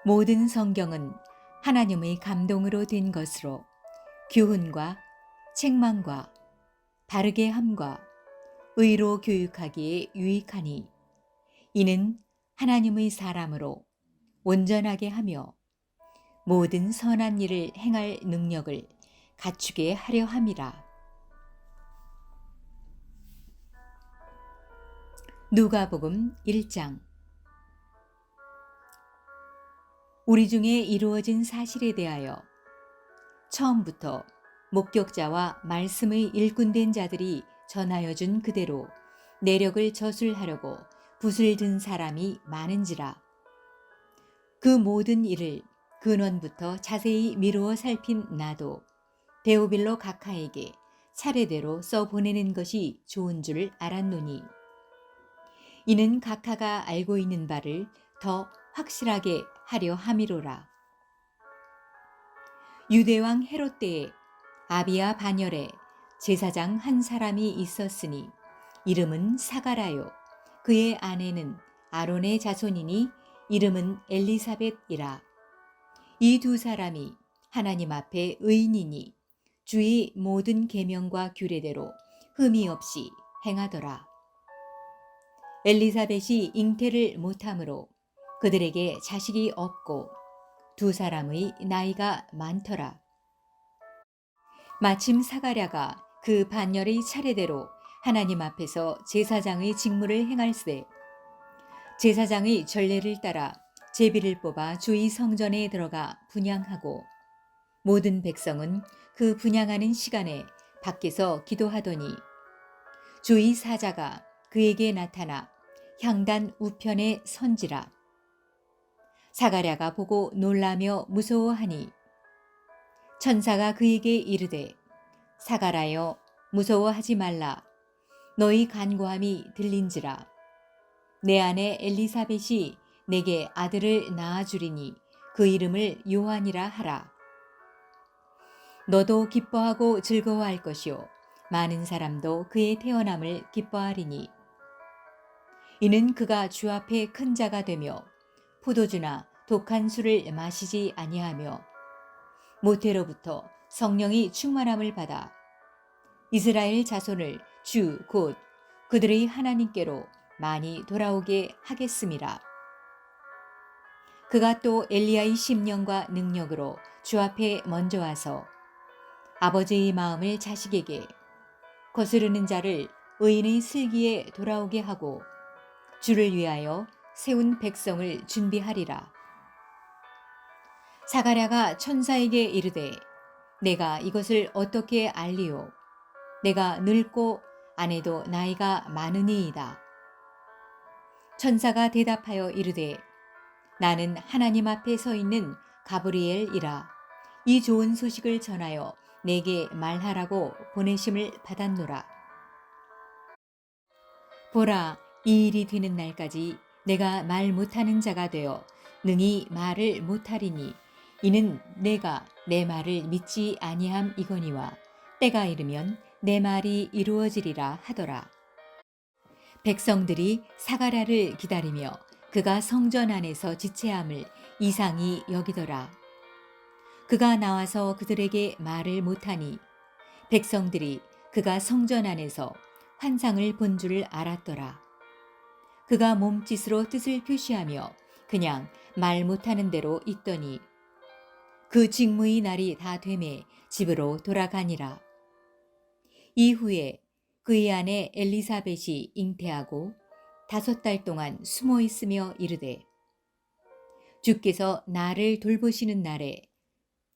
모든 성경은 하나님의 감동으로 된 것으로 교훈과 책망과 바르게 함과 의로 교육하기에 유익하니 이는 하나님의 사람으로 온전하게 하며 모든 선한 일을 행할 능력을 갖추게 하려 함이라. 누가복음 1장. 우리 중에 이루어진 사실에 대하여 처음부터 목격자와 말씀의 일꾼된 자들이 전하여 준 그대로 내력을 저술하려고 붓을 든 사람이 많은지라. 그 모든 일을 근원부터 자세히 미루어 살핀 나도 데오빌로 각하에게 차례대로 써보내는 것이 좋은 줄 알았노니 이는 각하가 알고 있는 바를 더 확실하게 하려 함이로라. 유대왕 헤롯 때에 아비야 반열에 제사장 한 사람이 있었으니 이름은 사가라요. 그의 아내는 아론의 자손이니 이름은 엘리사벳이라. 이 두 사람이 하나님 앞에 의인이니 주의 모든 계명과 규례대로 흠이 없이 행하더라. 엘리사벳이 잉태를 못하므로 그들에게 자식이 없고 두 사람의 나이가 많더라. 마침 사가랴가 그 반열의 차례대로 하나님 앞에서 제사장의 직무를 행할세 제사장의 전례를 따라 제비를 뽑아 주의 성전에 들어가 분향하고 모든 백성은 그 분향하는 시간에 밖에서 기도하더니 주의 사자가 그에게 나타나 향단 우편에 선지라. 사가랴가 보고 놀라며 무서워하니 천사가 그에게 이르되 사가라여 무서워하지 말라. 너희 간구함이 들린지라. 내 아내 엘리사벳이 내게 아들을 낳아주리니 그 이름을 요한이라 하라. 너도 기뻐하고 즐거워할 것이요 많은 사람도 그의 태어남을 기뻐하리니 이는 그가 주 앞에 큰 자가 되며 포도주나 독한 술을 마시지 아니하며 모태로부터 성령이 충만함을 받아 이스라엘 자손을 주 곧 그들의 하나님께로 많이 돌아오게 하겠음이라. 그가 또 엘리야의 심령과 능력으로 주 앞에 먼저 와서 아버지의 마음을 자식에게 거스르는 자를 의인의 슬기에 돌아오게 하고 주를 위하여 세운 백성을 준비하리라. 사가랴가 천사에게 이르되 내가 이것을 어떻게 알리오? 내가 늙고 아내도 나이가 많으니이다. 천사가 대답하여 이르되 나는 하나님 앞에 서 있는 가브리엘이라. 이 좋은 소식을 전하여 내게 말하라고 보내심을 받았노라. 보라, 이 일이 되는 날까지 내가 말 못하는 자가 되어 능히 말을 못하리니 이는 내가 내 말을 믿지 아니함이거니와 때가 이르면 내 말이 이루어지리라 하더라. 백성들이 사가랴를 기다리며 그가 성전 안에서 지체함을 이상히 여기더라. 그가 나와서 그들에게 말을 못하니 백성들이 그가 성전 안에서 환상을 본 줄 알았더라. 그가 몸짓으로 뜻을 표시하며 그냥 말 못하는 대로 있더니 그 직무의 날이 다 되매 집으로 돌아가니라. 이후에 그의 아내 엘리사벳이 잉태하고 5달 동안 숨어 있으며 이르되 주께서 나를 돌보시는 날에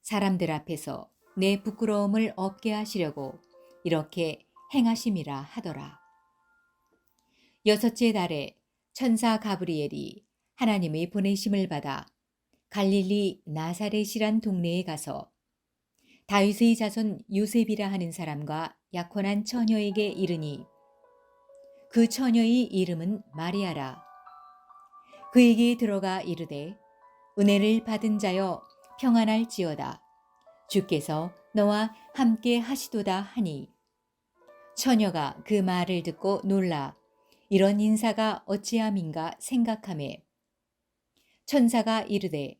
사람들 앞에서 내 부끄러움을 없게 하시려고 이렇게 행하심이라 하더라. 6째 달에 천사 가브리엘이 하나님의 보내심을 받아 갈릴리 나사렛이란 동네에 가서 다윗의 자손 요셉이라 하는 사람과 약혼한 처녀에게 이르니 그 처녀의 이름은 마리아라. 그에게 들어가 이르되 은혜를 받은 자여 평안할지어다. 주께서 너와 함께 하시도다 하니 처녀가 그 말을 듣고 놀라 이런 인사가 어찌함인가 생각하매 천사가 이르되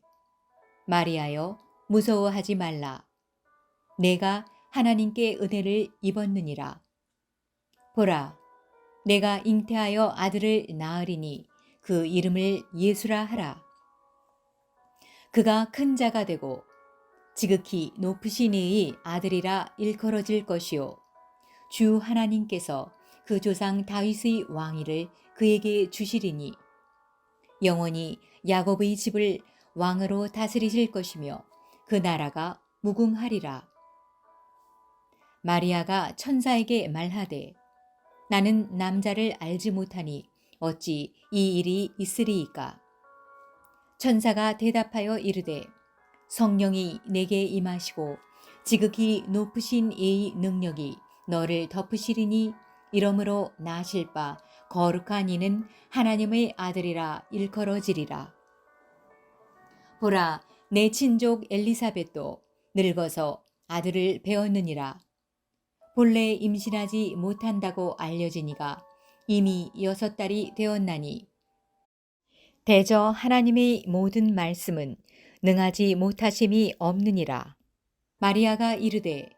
마리아여 무서워하지 말라. 내가 하나님께 은혜를 입었느니라. 보라, 내가 잉태하여 아들을 낳으리니 그 이름을 예수라 하라. 그가 큰 자가 되고 지극히 높으신 이의 아들이라 일컬어질 것이요 주 하나님께서 그 조상 다윗의 왕위를 그에게 주시리니 영원히 야곱의 집을 왕으로 다스리실 것이며 그 나라가 무궁하리라. 마리아가 천사에게 말하되 나는 남자를 알지 못하니 어찌 이 일이 있으리이까. 천사가 대답하여 이르되 성령이 내게 임하시고 지극히 높으신 이의 능력이 너를 덮으시리니 이러므로 나실 바 거룩한 이는 하나님의 아들이라 일컬어지리라. 보라, 내 친족 엘리사벳도 늙어서 아들을 배었느니라. 본래 임신하지 못한다고 알려지니가 이미 6달이 되었나니 대저 하나님의 모든 말씀은 능하지 못하심이 없느니라. 마리아가 이르되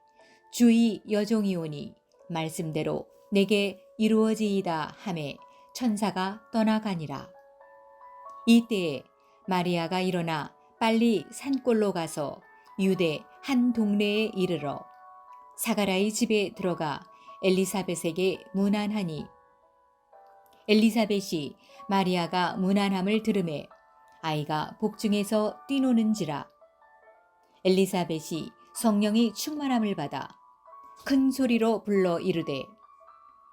주의 여종이오니 말씀대로 내게 이루어지이다 하매 천사가 떠나가니라. 이때에 마리아가 일어나 빨리 산골로 가서 유대 한 동네에 이르러 사가랴의 집에 들어가 엘리사벳에게 문안하니 엘리사벳이 마리아가 문안함을 들으매 아이가 복중에서 뛰노는지라. 엘리사벳이 성령이 충만함을 받아 큰 소리로 불러 이르되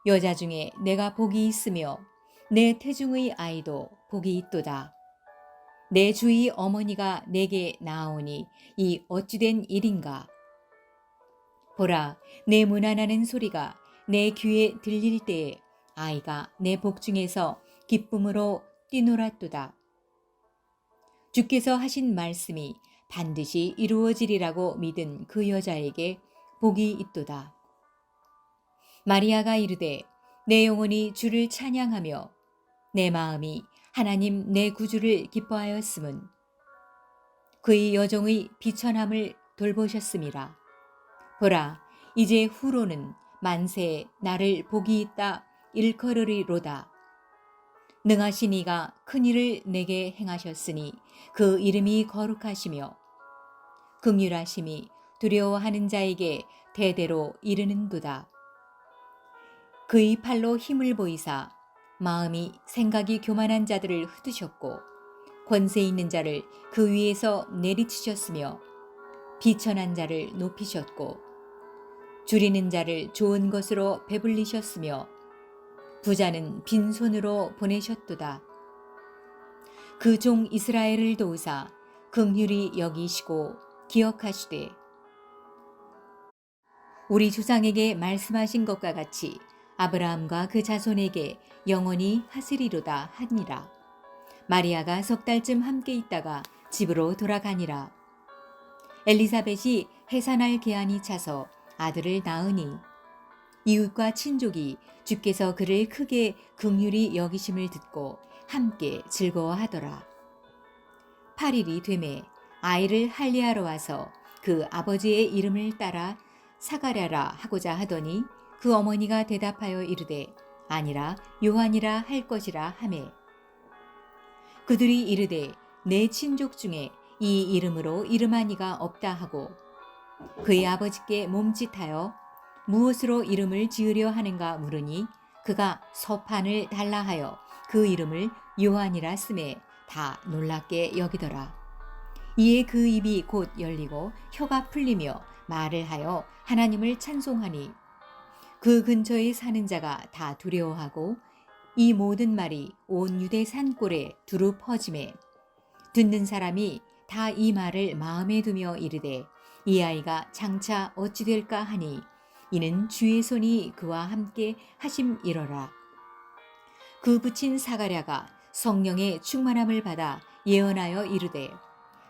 여자 중에 내가 복이 있으며 내 태중의 아이도 복이 있도다. 내 주의 어머니가 내게 나아오니 이 어찌된 일인가. 보라, 내 문안하는 소리가 내 귀에 들릴 때에 아이가 내 복중에서 기쁨으로 뛰놀았도다. 주께서 하신 말씀이 반드시 이루어지리라고 믿은 그 여자에게 복이 있도다. 마리아가 이르되 내 영혼이 주를 찬양하며 내 마음이 하나님 내 구주를 기뻐하였음은 그의 여종의 비천함을 돌보셨음이라. 보라, 이제 후로는 만세에 나를 복이 있다 일컬으리로다. 능하신 이가 큰 일을 내게 행하셨으니 그 이름이 거룩하시며 긍휼하심이 두려워하는 자에게 대대로 이르는도다. 그의 팔로 힘을 보이사 마음이 생각이 교만한 자들을 흩으셨고 권세 있는 자를 그 위에서 내리치셨으며 비천한 자를 높이셨고 줄이는 자를 좋은 것으로 배불리셨으며 부자는 빈손으로 보내셨도다. 그 종 이스라엘을 도우사 긍휼히 여기시고 기억하시되 우리 조상에게 말씀하신 것과 같이 아브라함과 그 자손에게 영원히 하시리로다 하니라. 마리아가 3달쯤 함께 있다가 집으로 돌아가니라. 엘리사벳이 해산할 기한이 차서 아들을 낳으니 이웃과 친족이 주께서 그를 크게 긍휼히 여기심을 듣고 함께 즐거워하더라. 8일이 되매 아이를 할례하러 와서 그 아버지의 이름을 따라 사가랴라 하고자 하더니 그 어머니가 대답하여 이르되 아니라 요한이라 할 것이라 하매 그들이 이르되 내 친족 중에 이 이름으로 이름한 이가 없다 하고 그의 아버지께 몸짓하여 무엇으로 이름을 지으려 하는가 물으니 그가 서판을 달라 하여 그 이름을 요한이라 쓰매 다 놀랍게 여기더라. 이에 그 입이 곧 열리고 혀가 풀리며 말을 하여 하나님을 찬송하니 그 근처에 사는 자가 다 두려워하고 이 모든 말이 온 유대 산골에 두루 퍼지매 듣는 사람이 다 이 말을 마음에 두며 이르되 이 아이가 장차 어찌 될까 하니 이는 주의 손이 그와 함께 하심이러라. 그 붙인 사가랴가 성령의 충만함을 받아 예언하여 이르되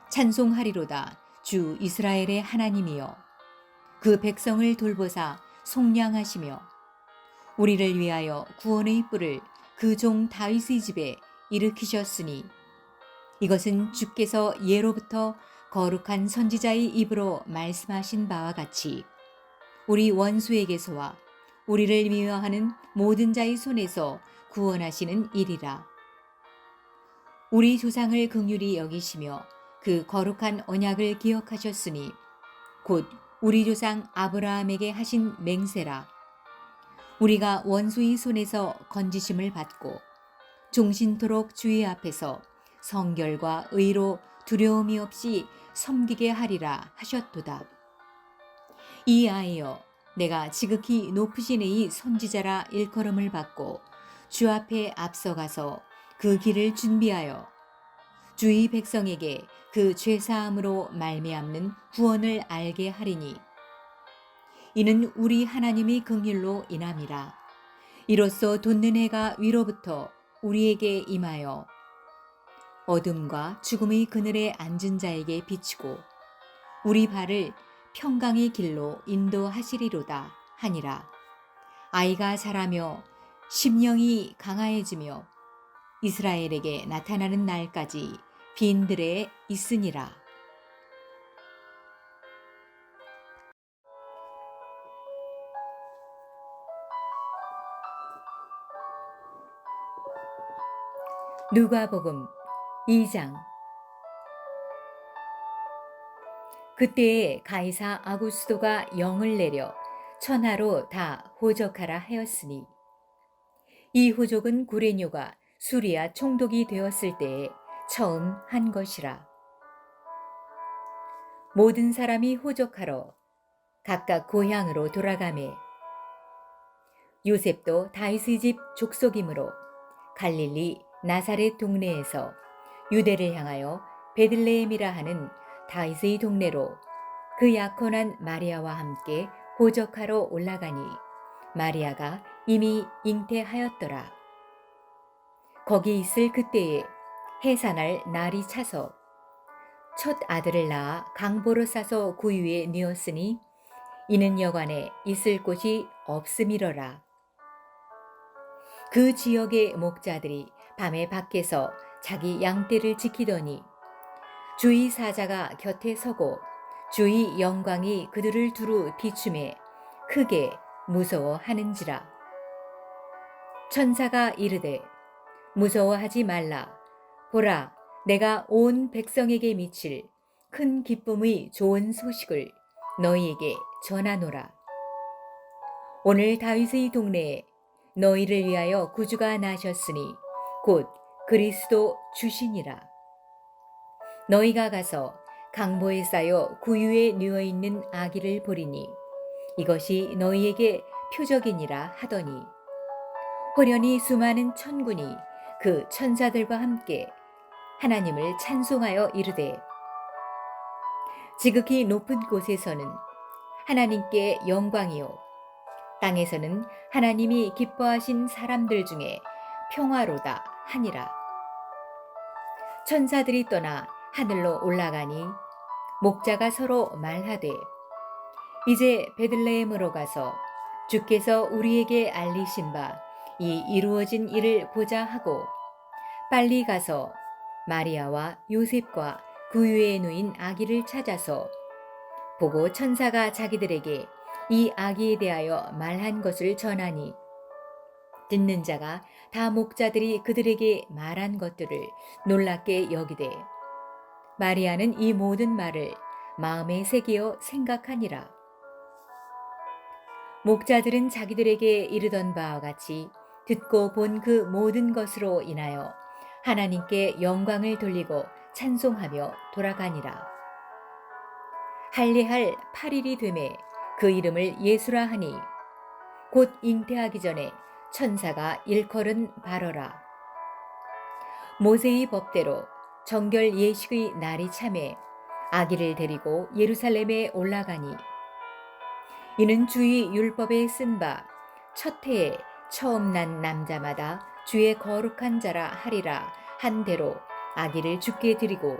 찬송하리로다 주 이스라엘의 하나님이여 그 백성을 돌보사 속량하시며 우리를 위하여 구원의 뿔을 그 종 다윗의 집에 일으키셨으니 이것은 주께서 예로부터 거룩한 선지자의 입으로 말씀하신 바와 같이 우리 원수에게서와 우리를 미워하는 모든 자의 손에서 구원하시는 일이라. 우리 조상을 긍휼히 여기시며 그 거룩한 언약을 기억하셨으니 곧 우리 조상 아브라함에게 하신 맹세라. 우리가 원수의 손에서 건지심을 받고 종신토록 주의 앞에서 성결과 의로 두려움이 없이 섬기게 하리라 하셨도다. 이아이여, 내가 지극히 높으신 이의 선지자라 일컬음을 받고 주 앞에 앞서가서 그 길을 준비하여 주의 백성에게 그 죄사함으로 말미암는 구원을 알게 하리니 이는 우리 하나님의 긍휼로 인함이라. 이로써 돋는 해가 위로부터 우리에게 임하여 어둠과 죽음의 그늘에 앉은 자에게 비추고 우리 발을 평강의 길로 인도하시리로다 하니라. 아이가 자라며 심령이 강화해지며 이스라엘에게 나타나는 날까지 빈들에 있으니라. 누가복음 2장. 그때에 가이사 아구스도가 영을 내려 천하로 다 호적하라 하였으니 이 호적은 구레뇨가 수리아 총독이 되었을 때에 처음 한 것이라. 모든 사람이 호적하러 각각 고향으로 돌아가매 요셉도 다윗의 집 족속이므로 갈릴리 나사렛 동네에서 유대를 향하여 베들레헴이라 하는 다윗의 동네로 그 약혼한 마리아와 함께 호적하러 올라가니 마리아가 이미 잉태하였더라. 거기 있을 그때에 해산할 날이 차서 첫 아들을 낳아 강보로 싸서 구유에 뉘었으니 이는 여관에 있을 곳이 없음이러라. 그 지역의 목자들이 밤에 밖에서 자기 양떼를 지키더니 주의 사자가 곁에 서고 주의 영광이 그들을 두루 비춤에 크게 무서워하는지라. 천사가 이르되 무서워하지 말라. 보라, 내가 온 백성에게 미칠 큰 기쁨의 좋은 소식을 너희에게 전하노라. 오늘 다윗의 동네에 너희를 위하여 구주가 나셨으니 곧 그리스도 주시니라. 너희가 가서 강보에 쌓여 구유에 누워 있는 아기를 보리니 이것이 너희에게 표적이니라 하더니 호련히 수많은 천군이 그 천사들과 함께 하나님을 찬송하여 이르되 지극히 높은 곳에서는 하나님께 영광이요 땅에서는 하나님이 기뻐하신 사람들 중에 평화로다 하니라. 천사들이 떠나 하늘로 올라가니 목자가 서로 말하되 이제 베들레헴으로 가서 주께서 우리에게 알리신 바 이 이루어진 일을 보자 하고 빨리 가서 마리아와 요셉과 구유에 누인 아기를 찾아서 보고 천사가 자기들에게 이 아기에 대하여 말한 것을 전하니 듣는 자가 다 목자들이 그들에게 말한 것들을 놀랍게 여기되 마리아는 이 모든 말을 마음에 새기어 생각하니라. 목자들은 자기들에게 이르던 바와 같이 듣고 본 그 모든 것으로 인하여 하나님께 영광을 돌리고 찬송하며 돌아가니라. 할례할 8일이 되매 그 이름을 예수라 하니 곧 잉태하기 전에 천사가 일컬은 바로라. 모세의 법대로 정결 예식의 날이 차매 아기를 데리고 예루살렘에 올라가니 이는 주의 율법에 쓴 바 첫 해에 처음 난 남자마다 주의 거룩한 자라 하리라 한 대로 아기를 주께 드리고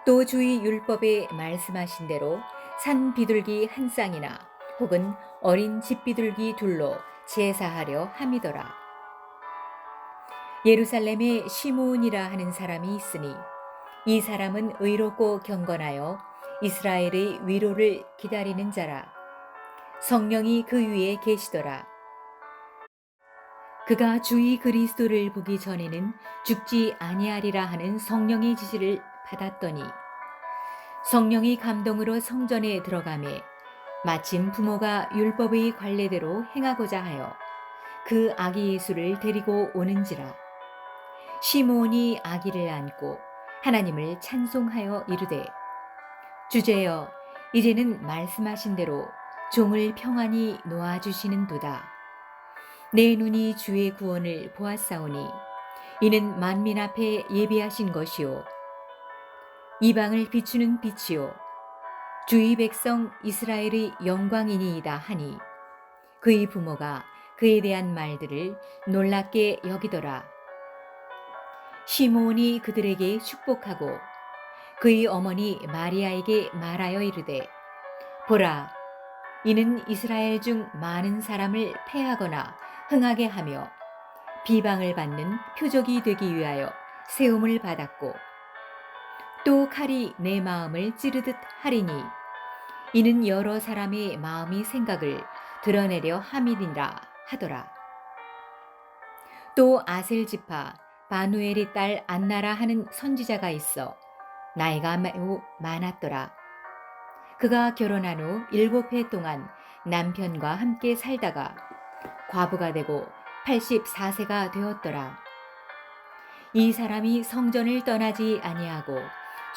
또 주의 율법에 말씀하신 대로 산 비둘기 한 쌍이나 혹은 어린 집비둘기 둘로 제사하려 함이더라. 예루살렘에 시므온이라 하는 사람이 있으니 이 사람은 의롭고 경건하여 이스라엘의 위로를 기다리는 자라. 성령이 그 위에 계시더라. 그가 주의 그리스도를 보기 전에는 죽지 아니하리라 하는 성령의 지시를 받았더니 성령이 감동으로 성전에 들어가매 마침 부모가 율법의 관례대로 행하고자 하여 그 아기 예수를 데리고 오는지라. 시므온이 아기를 안고 하나님을 찬송하여 이르되 주제여 이제는 말씀하신 대로 종을 평안히 놓아주시는도다. 내 눈이 주의 구원을 보았사오니 이는 만민 앞에 예비하신 것이요 이방을 비추는 빛이요 주의 백성 이스라엘의 영광이니이다 하니 그의 부모가 그에 대한 말들을 놀랍게 여기더라. 시므온이 그들에게 축복하고 그의 어머니 마리아에게 말하여 이르되 보라 이는 이스라엘 중 많은 사람을 패하거나 흥하게 하며 비방을 받는 표적이 되기 위하여 세움을 받았고 또 칼이 내 마음을 찌르듯 하리니 이는 여러 사람의 마음이 생각을 드러내려 함이니라 하더라. 또 아셀 지파 바누엘의 딸 안나라 하는 선지자가 있어 나이가 매우 많았더라. 그가 결혼한 후 7해 동안 남편과 함께 살다가 과부가 되고 84세가 되었더라. 이 사람이 성전을 떠나지 아니하고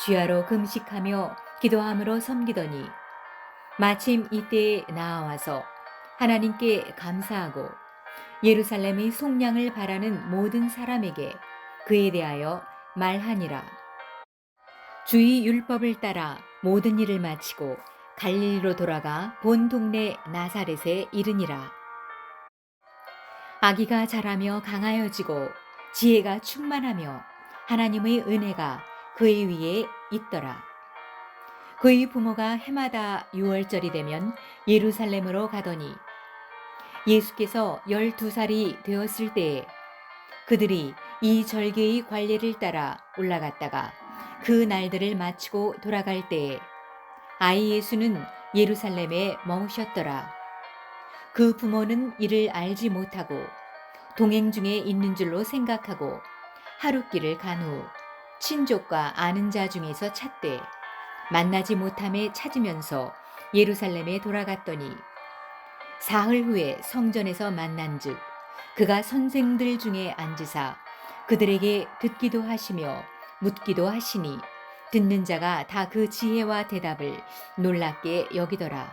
주야로 금식하며 기도함으로 섬기더니 마침 이때에 나아와서 하나님께 감사하고 예루살렘의 속량을 바라는 모든 사람에게 그에 대하여 말하니라. 주의 율법을 따라 모든 일을 마치고 갈릴리로 돌아가 본 동네 나사렛에 이르니라. 아기가 자라며 강하여지고 지혜가 충만하며 하나님의 은혜가 그의 위에 있더라. 그의 부모가 해마다 6월절이 되면 예루살렘으로 가더니 예수께서 12살이 되었을 때에 그들이 이 절개의 관례를 따라 올라갔다가 그 날들을 마치고 돌아갈 때에 아이 예수는 예루살렘에 머무셨더라. 그 부모는 이를 알지 못하고 동행 중에 있는 줄로 생각하고 하룻길을 간 후 친족과 아는 자 중에서 찾되 만나지 못함에 찾으면서 예루살렘에 돌아갔더니 사흘 후에 성전에서 만난즉 그가 선생들 중에 앉으사 그들에게 듣기도 하시며 묻기도 하시니 듣는 자가 다 그 지혜와 대답을 놀랍게 여기더라.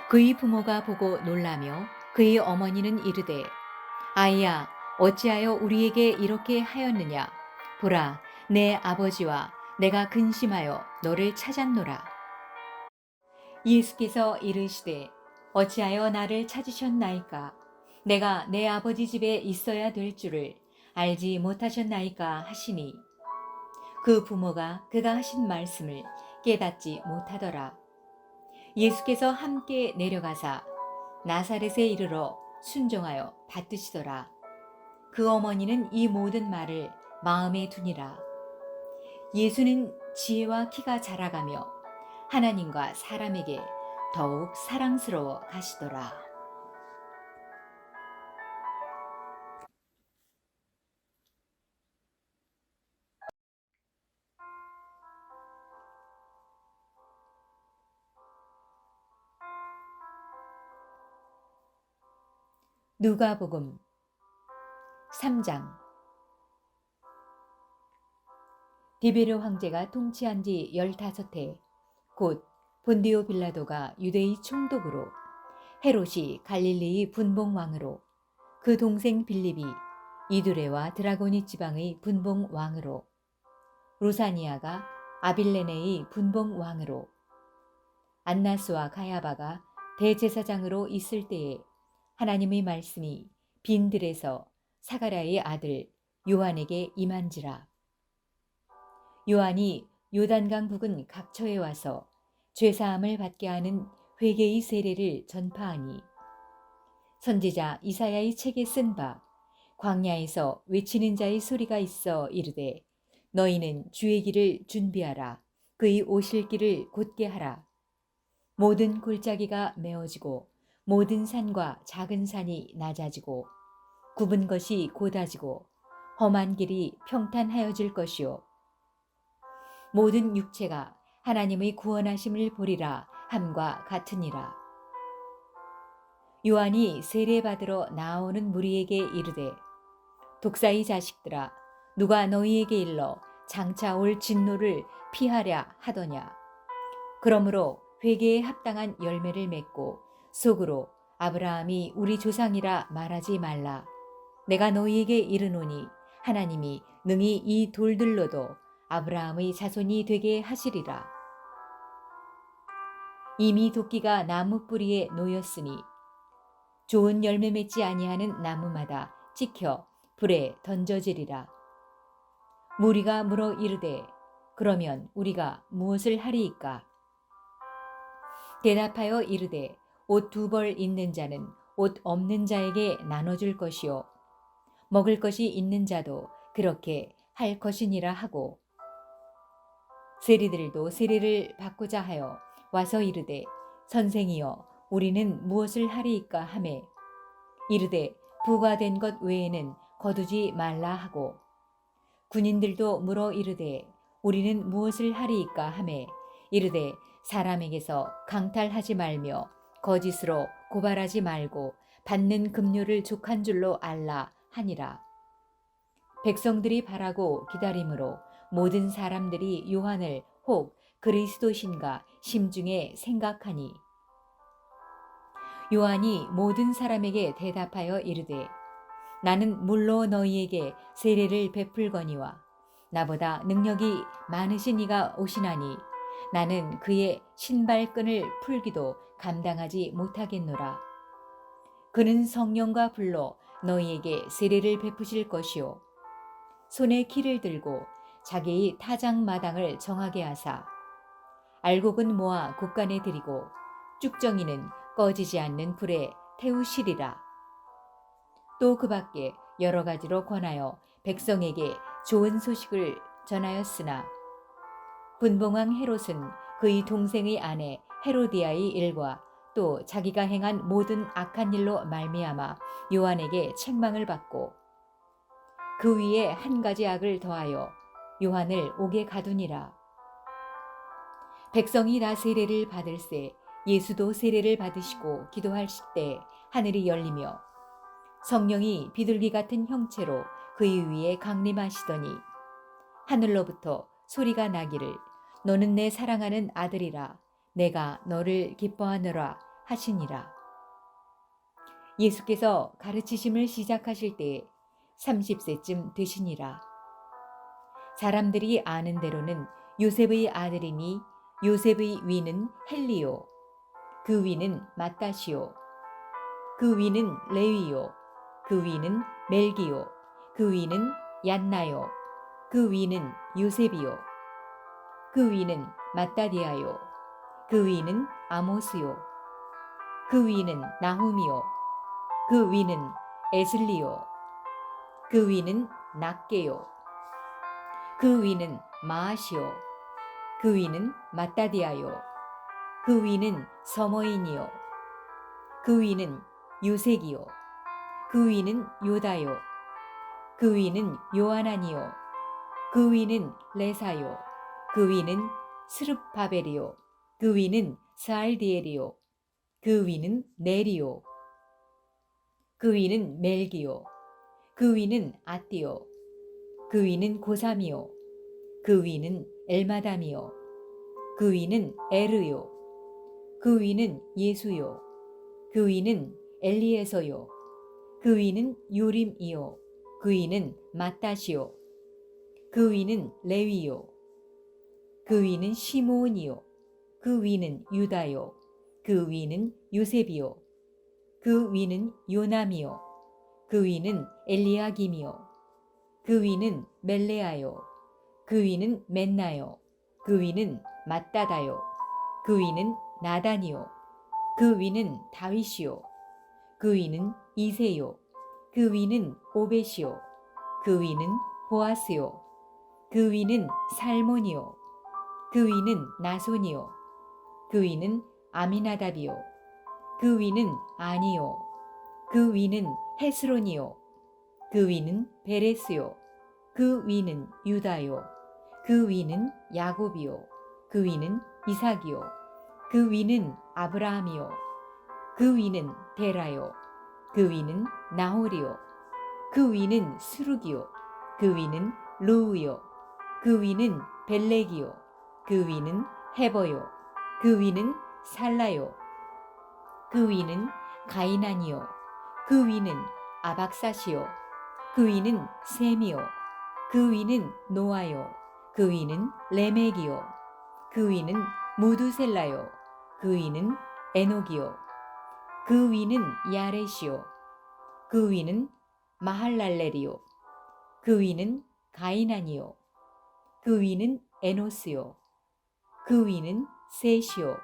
그의 부모가 보고 놀라며 그의 어머니는 이르되 아이야 어찌하여 우리에게 이렇게 하였느냐. 보라 내 아버지와 내가 근심하여 너를 찾았노라. 예수께서 이르시되 어찌하여 나를 찾으셨나이까. 내가 내 아버지 집에 있어야 될 줄을 알지 못하셨나이까 하시니 그 부모가 그가 하신 말씀을 깨닫지 못하더라. 예수께서 함께 내려가사 나사렛에 이르러 순종하여 받드시더라. 그 어머니는 이 모든 말을 마음에 두니라. 예수는 지혜와 키가 자라가며 하나님과 사람에게 더욱 사랑스러워 가시더라. 누가복음 3장. 디베르 황제가 통치한 지 15해 곧 본디오 빌라도가 유대의 총독으로 헤롯이 갈릴리의 분봉 왕으로 그 동생 빌립이 이두레와 드라고니 지방의 분봉 왕으로 루사니아가 아빌레네의 분봉 왕으로 안나스와 가야바가 대제사장으로 있을 때에 하나님의 말씀이 빈들에서 사가랴의 아들 요한에게 임한지라. 요한이 요단강 북은 각처에 와서 죄사함을 받게 하는 회개의 세례를 전파하니 선지자 이사야의 책에 쓴 바 광야에서 외치는 자의 소리가 있어 이르되 너희는 주의 길을 준비하라. 그의 오실 길을 곧게 하라. 모든 골짜기가 메어지고 모든 산과 작은 산이 낮아지고 굽은 것이 곧아지고 험한 길이 평탄하여질 것이요 모든 육체가 하나님의 구원하심을 보리라 함과 같으니라. 요한이 세례받으러 나오는 무리에게 이르되 독사의 자식들아 누가 너희에게 일러 장차 올 진노를 피하랴 하더냐. 그러므로 회개에 합당한 열매를 맺고 속으로 아브라함이 우리 조상이라 말하지 말라. 내가 너희에게 이르노니 하나님이 능히 이 돌들로도 아브라함의 자손이 되게 하시리라. 이미 도끼가 나무 뿌리에 놓였으니 좋은 열매 맺지 아니하는 나무마다 찍혀 불에 던져지리라. 무리가 물어 이르되 그러면 우리가 무엇을 하리이까? 대답하여 이르되 옷 2벌 있는 자는 옷 없는 자에게 나눠줄 것이요 먹을 것이 있는 자도 그렇게 할 것이니라 하고 세리들도 세례를 받고자 하여 와서 이르되 선생이여 우리는 무엇을 하리이까 하매 이르되 부과된 것 외에는 거두지 말라 하고 군인들도 물어 이르되 우리는 무엇을 하리이까 하매 이르되 사람에게서 강탈하지 말며 거짓으로 고발하지 말고 받는 급료를 족한 줄로 알라 하니라. 백성들이 바라고 기다림으로 모든 사람들이 요한을 혹 그리스도신가 심중에 생각하니 요한이 모든 사람에게 대답하여 이르되 나는 물로 너희에게 세례를 베풀거니와 나보다 능력이 많으신 이가 오시나니 나는 그의 신발끈을 풀기도 감당하지 못하겠노라. 그는 성령과 불로 너희에게 세례를 베푸실 것이요 손에 키를 들고 자기의 타작마당을 정하게 하사 알곡은 모아 곳간에 들이고 쭉정이는 꺼지지 않는 불에 태우시리라. 또 그 밖에 여러 가지로 권하여 백성에게 좋은 소식을 전하였으나 분봉왕 헤롯은 그의 동생의 아내 헤로디아의 일과 또 자기가 행한 모든 악한 일로 말미암아 요한에게 책망을 받고 그 위에 한 가지 악을 더하여 요한을 옥에 가두니라. 백성이 다 세례를 받을새 예수도 세례를 받으시고 기도하실 때 하늘이 열리며 성령이 비둘기 같은 형체로 그의 위에 강림하시더니 하늘로부터 소리가 나기를 너는 내 사랑하는 아들이라 내가 너를 기뻐하노라 하시니라. 예수께서 가르치심을 시작하실 때에 30세쯤 되시니라. 사람들이 아는 대로는 요셉의 아들이니 요셉의 위는 헬리요 그 위는 마따시요 그 위는 레위요 그 위는 멜기요 그 위는 얀나요 그 위는 요셉이요 그 위는 마따디아요 그 위는 아모스요 그 위는 나훔이요 그 위는 에슬리요 그 위는 낫게요 그 위는 마아시요 그 위는 마따디아요 그 위는 서머인이요 그 위는 요색이요 그 위는 요다요 그 위는 요하나니요 그 위는 레사요 그 위는 스룹바벨이요 그 위는 스알디엘이요 그 위는 네리요 그 위는 멜기요 그 위는 아띠요 그 위는 고삼이요 그 위는 엘마담이요 그 위는 에르요 그 위는 예수요 그 위는 엘리에서요 그 위는 요림이요 그 위는 마따시요 그 위는 레위요 그 위는 시므온이요 그 위는 유다요 그 위는 요셉이요 그 위는 요남이요 그 위는 엘리야김이요 그 위는 멜레아요 그 위는 맨나요 그 위는 mat다다요 그 위는 나단이요 그 위는 다윗이요 그 위는 이세요 그 위는 오벳이요 그 위는 보아스요 그 위는 살몬이요 그 위는 나손이요 그 위는 아미나답이요 그 위는 아니요 그 위는 헤스론이요 그 위는 베레스요 그 위는 유다요 그 위는 야곱이요 그 위는 이삭이요 그 위는 아브라함이요 그 위는 데라요 그 위는 나홀이요 그 위는 스룹이요 그 위는 르우요 그 위는 벨렉이요 그 위는 헤버요 그 위는 살라요 그 위는 가이난이요 그 위는 아박사시요 그 위는 셈이요 그 위는 노아요 그 위는 레멕이요 그 위는 무두셀라요 그 위는 에녹이요 그 위는 야렛이요 그 위는 마할랄렐이요 그 위는 가이난이요 그 위는 에노스요 그 위는 셋이요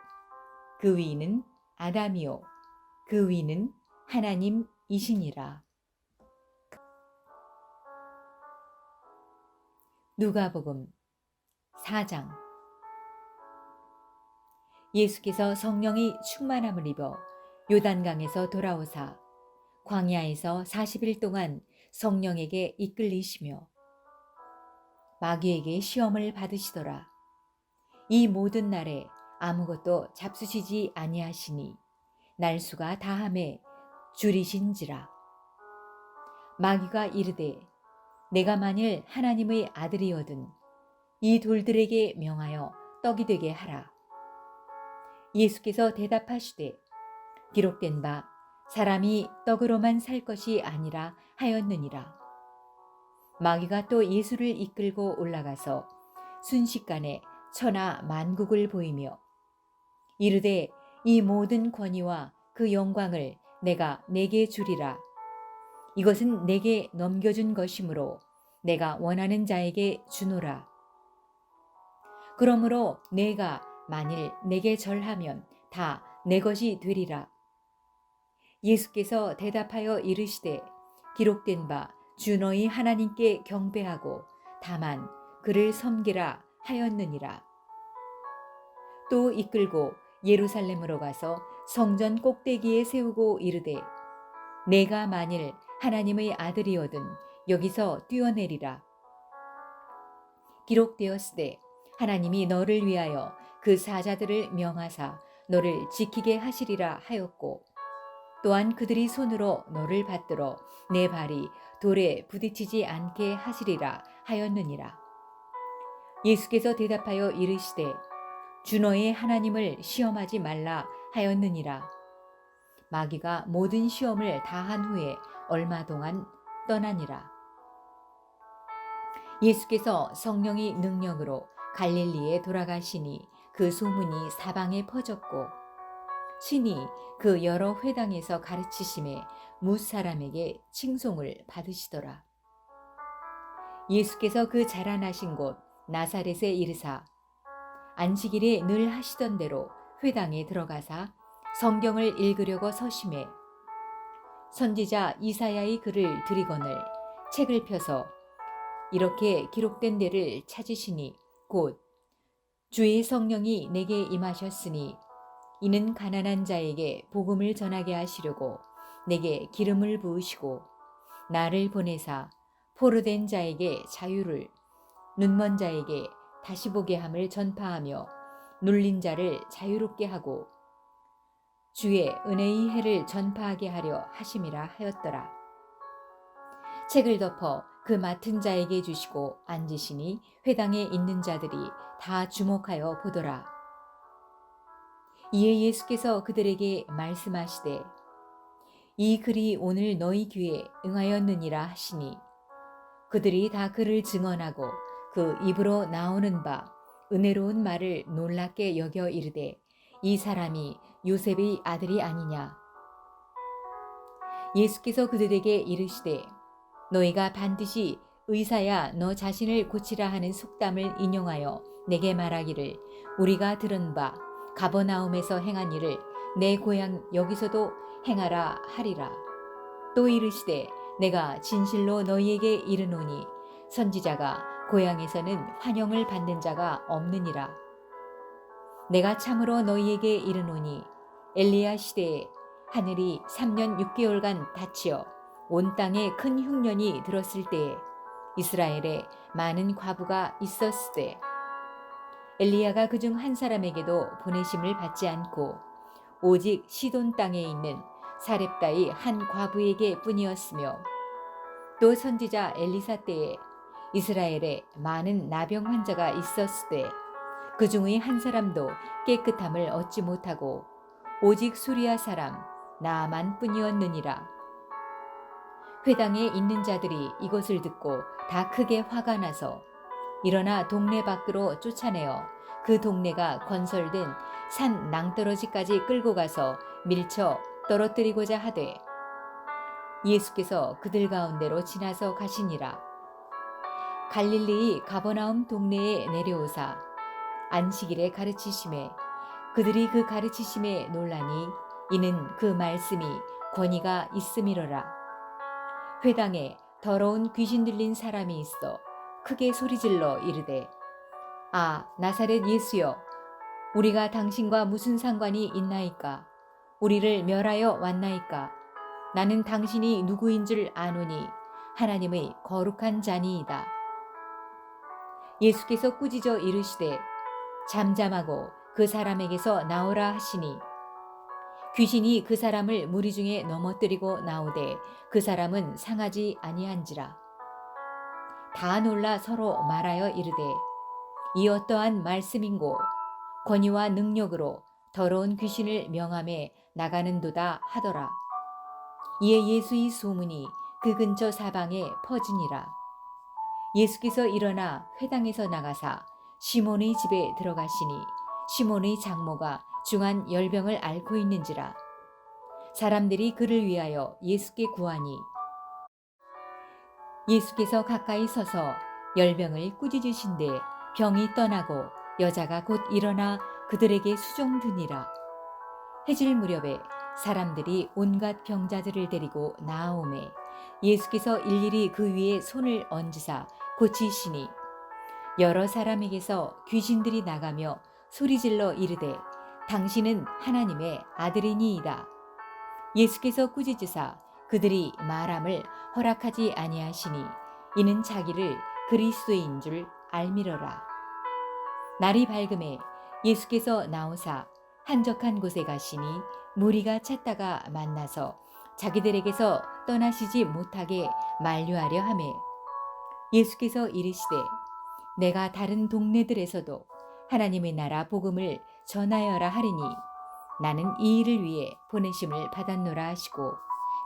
그 위는 아담이요 그 위는 하나님이시니라. 누가복음 4장. 예수께서 성령이 충만함을 입어 요단강에서 돌아오사 광야에서 40일 동안 성령에게 이끌리시며 마귀에게 시험을 받으시더라. 이 모든 날에 아무것도 잡수시지 아니하시니 날수가 다함에 줄이신지라. 마귀가 이르되 내가 만일 하나님의 아들이거든 이 돌들에게 명하여 떡이 되게 하라. 예수께서 대답하시되 기록된 바 사람이 떡으로만 살 것이 아니라 하였느니라. 마귀가 또 예수를 이끌고 올라가서 순식간에 천하 만국을 보이며 이르되 이 모든 권위와 그 영광을 내가 내게 주리라. 이것은 내게 넘겨준 것이므로 내가 원하는 자에게 주노라. 그러므로 내가 만일 내게 절하면 다 내 것이 되리라. 예수께서 대답하여 이르시되 기록된 바 주 너희 하나님께 경배하고 다만 그를 섬기라 하였느니라. 또 이끌고 예루살렘으로 가서 성전 꼭대기에 세우고 이르되 내가 만일 하나님의 아들이거든 여기서 뛰어내리라. 기록되었으되 하나님이 너를 위하여 그 사자들을 명하사 너를 지키게 하시리라 하였고 또한 그들이 손으로 너를 받들어 내 발이 돌에 부딪히지 않게 하시리라 하였느니라. 예수께서 대답하여 이르시되 주 너의 하나님을 시험하지 말라 하였느니라. 마귀가 모든 시험을 다한 후에 얼마 동안 떠나니라. 예수께서 성령의 능력으로 갈릴리에 돌아가시니 그 소문이 사방에 퍼졌고 신이 그 여러 회당에서 가르치심에 무사람에게 칭송을 받으시더라. 예수께서 그 자라나신 곳 나사렛에 이르사 안식일에 늘 하시던 대로 회당에 들어가사 성경을 읽으려고 서심해 선지자 이사야의 글을 들이거늘 책을 펴서 이렇게 기록된 데를 찾으시니 곧 주의 성령이 내게 임하셨으니 이는 가난한 자에게 복음을 전하게 하시려고 내게 기름을 부으시고 나를 보내사 포로된 자에게 자유를 눈먼 자에게 다시 보게 함을 전파하며 눌린 자를 자유롭게 하고 주의 은혜의 해를 전파하게 하려 하심이라 하였더라. 책을 덮어 그 맡은 자에게 주시고 앉으시니 회당에 있는 자들이 다 주목하여 보더라. 이에 예수께서 그들에게 말씀하시되 이 글이 오늘 너희 귀에 응하였느니라 하시니 그들이 다 그를 증언하고 그 입으로 나오는 바 은혜로운 말을 놀랍게 여겨 이르되 이 사람이 요셉의 아들이 아니냐. 예수께서 그들에게 이르시되 너희가 반드시 의사야 너 자신을 고치라 하는 속담을 인용하여 내게 말하기를 우리가 들은 바 가버나움에서 행한 일을 내 고향 여기서도 행하라 하리라. 또 이르시되 내가 진실로 너희에게 이르노니 선지자가 고향에서는 환영을 받는 자가 없느니라. 내가 참으로 너희에게 이르노니 엘리야 시대에 하늘이 3년 6개월간 닫히어 온 땅에 큰 흉년이 들었을 때에 이스라엘에 많은 과부가 있었으되 엘리야가 그중 한 사람에게도 보내심을 받지 않고 오직 시돈 땅에 있는 사렙다의 한 과부에게 뿐이었으며 또 선지자 엘리사 때에 이스라엘에 많은 나병 환자가 있었으되 그 중의 한 사람도 깨끗함을 얻지 못하고 오직 수리아 사람 나아만 뿐이었느니라. 회당에 있는 자들이 이것을 듣고 다 크게 화가 나서 일어나 동네 밖으로 쫓아내어 그 동네가 건설된 산 낭떠러지까지 끌고 가서 밀쳐 떨어뜨리고자 하되 예수께서 그들 가운데로 지나서 가시니라. 갈릴리 가버나움 동네에 내려오사 안식일에 가르치심에 그들이 그 가르치심에 놀라니 이는 그 말씀이 권위가 있음이로라. 회당에 더러운 귀신 들린 사람이 있어 크게 소리질러 이르되 아 나사렛 예수여 우리가 당신과 무슨 상관이 있나이까? 우리를 멸하여 왔나이까? 나는 당신이 누구인 줄 아노니 하나님의 거룩한 자니이다. 예수께서 꾸짖어 이르시되 잠잠하고 그 사람에게서 나오라 하시니 귀신이 그 사람을 무리 중에 넘어뜨리고 나오되 그 사람은 상하지 아니한지라. 다 놀라 서로 말하여 이르되 이 어떠한 말씀인고 권위와 능력으로 더러운 귀신을 명함에 나가는도다 하더라. 이에 예수의 소문이 그 근처 사방에 퍼지니라. 예수께서 일어나 회당에서 나가사 시몬의 집에 들어가시니 시몬의 장모가 중한 열병을 앓고 있는지라. 사람들이 그를 위하여 예수께 구하니 예수께서 가까이 서서 열병을 꾸짖으신데 병이 떠나고 여자가 곧 일어나 그들에게 수종드니라. 해질 무렵에 사람들이 온갖 병자들을 데리고 나아오매 예수께서 일일이 그 위에 손을 얹으사 고치시니 여러 사람에게서 귀신들이 나가며 소리질러 이르되 당신은 하나님의 아들이니이다. 예수께서 꾸짖으사 그들이 말함을 허락하지 아니하시니 이는 자기를 그리스도인 줄 알미러라. 날이 밝음에 예수께서 나오사 한적한 곳에 가시니 무리가 찾다가 만나서 자기들에게서 떠나시지 못하게 만류하려 하매 예수께서 이르시되 내가 다른 동네들에서도 하나님의 나라 복음을 전하여라 하리니 나는 이 일을 위해 보내심을 받았노라 하시고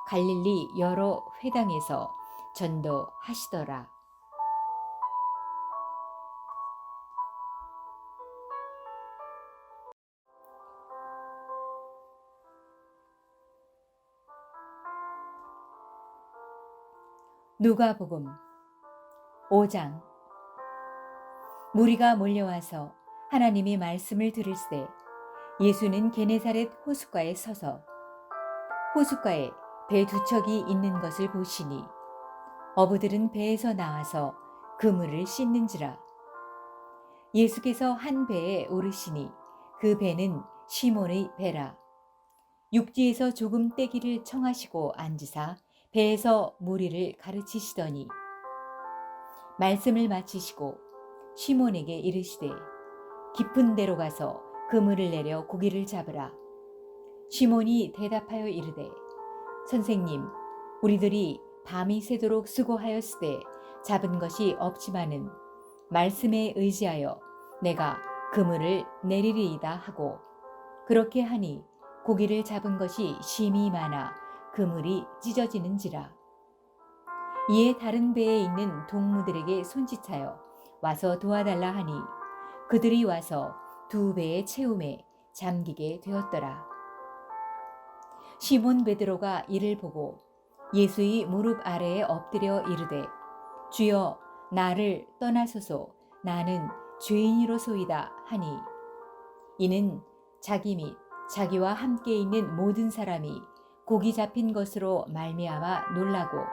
갈릴리 여러 회당에서 전도하시더라. 누가복음 5장. 무리가 몰려와서 하나님의 말씀을 들을새 예수는 게네사렛 호숫가에 서서 호숫가에 배 두 척이 있는 것을 보시니 어부들은 배에서 나와서 그물을 씻는지라. 예수께서 한 배에 오르시니 그 배는 시몬의 배라. 육지에서 조금 떼기를 청하시고 앉으사 배에서 무리를 가르치시더니 말씀을 마치시고 시몬에게 이르시되 깊은 데로 가서 그물을 내려 고기를 잡으라. 시몬이 대답하여 이르되 선생님 우리들이 밤이 새도록 수고하였으되 잡은 것이 없지만은 말씀에 의지하여 내가 그물을 내리리이다 하고 그렇게 하니 고기를 잡은 것이 심히 많아 그물이 찢어지는지라. 이에 다른 배에 있는 동무들에게 손짓하여 와서 도와달라 하니 그들이 와서 두 배의 채움에 잠기게 되었더라. 시몬 베드로가 이를 보고 예수의 무릎 아래에 엎드려 이르되 주여 나를 떠나소서 나는 죄인이로소이다 하니 이는 자기 및 자기와 함께 있는 모든 사람이 고기 잡힌 것으로 말미암아 놀라고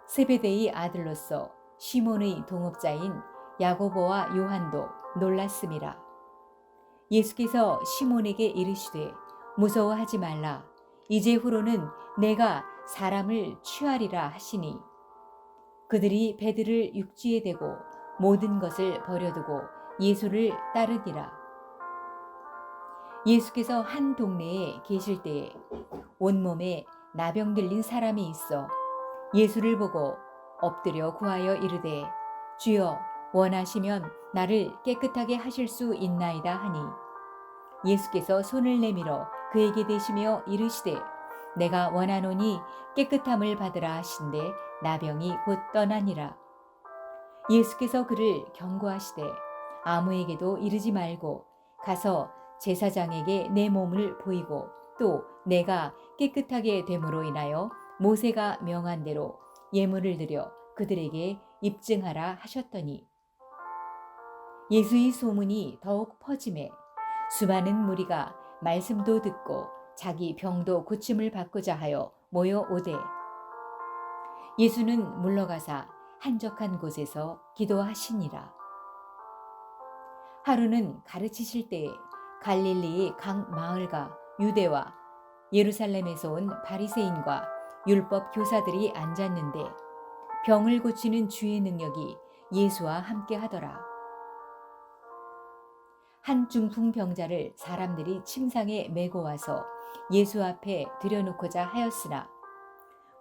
세베대의 아들로서 시몬의 동업자인 야고보와 요한도 놀랐음이라. 예수께서 시몬에게 이르시되 무서워하지 말라. 이제후로는 내가 사람을 취하리라 하시니 그들이 배들을 육지에 대고 모든 것을 버려두고 예수를 따르니라. 예수께서 한 동네에 계실 때에 온몸에 나병 들린 사람이 있어 예수를 보고 엎드려 구하여 이르되 주여 원하시면 나를 깨끗하게 하실 수 있나이다 하니 예수께서 손을 내밀어 그에게 대시며 이르시되 내가 원하노니 깨끗함을 받으라 하신대 나병이 곧 떠나니라. 예수께서 그를 경고하시되 아무에게도 이르지 말고 가서 제사장에게 내 몸을 보이고 또 내가 깨끗하게 됨으로 인하여 모세가 명한 대로 예물을 드려 그들에게 입증하라 하셨더니 예수의 소문이 더욱 퍼지매 수많은 무리가 말씀도 듣고 자기 병도 고침을 받고자 하여 모여오되 예수는 물러가사 한적한 곳에서 기도하시니라. 하루는 가르치실 때에 갈릴리의 각 마을과 유대와 예루살렘에서 온 바리새인과 율법 교사들이 앉았는데 병을 고치는 주의 능력이 예수와 함께 하더라. 한 중풍병자를 사람들이 침상에 메고 와서 예수 앞에 들여놓고자 하였으나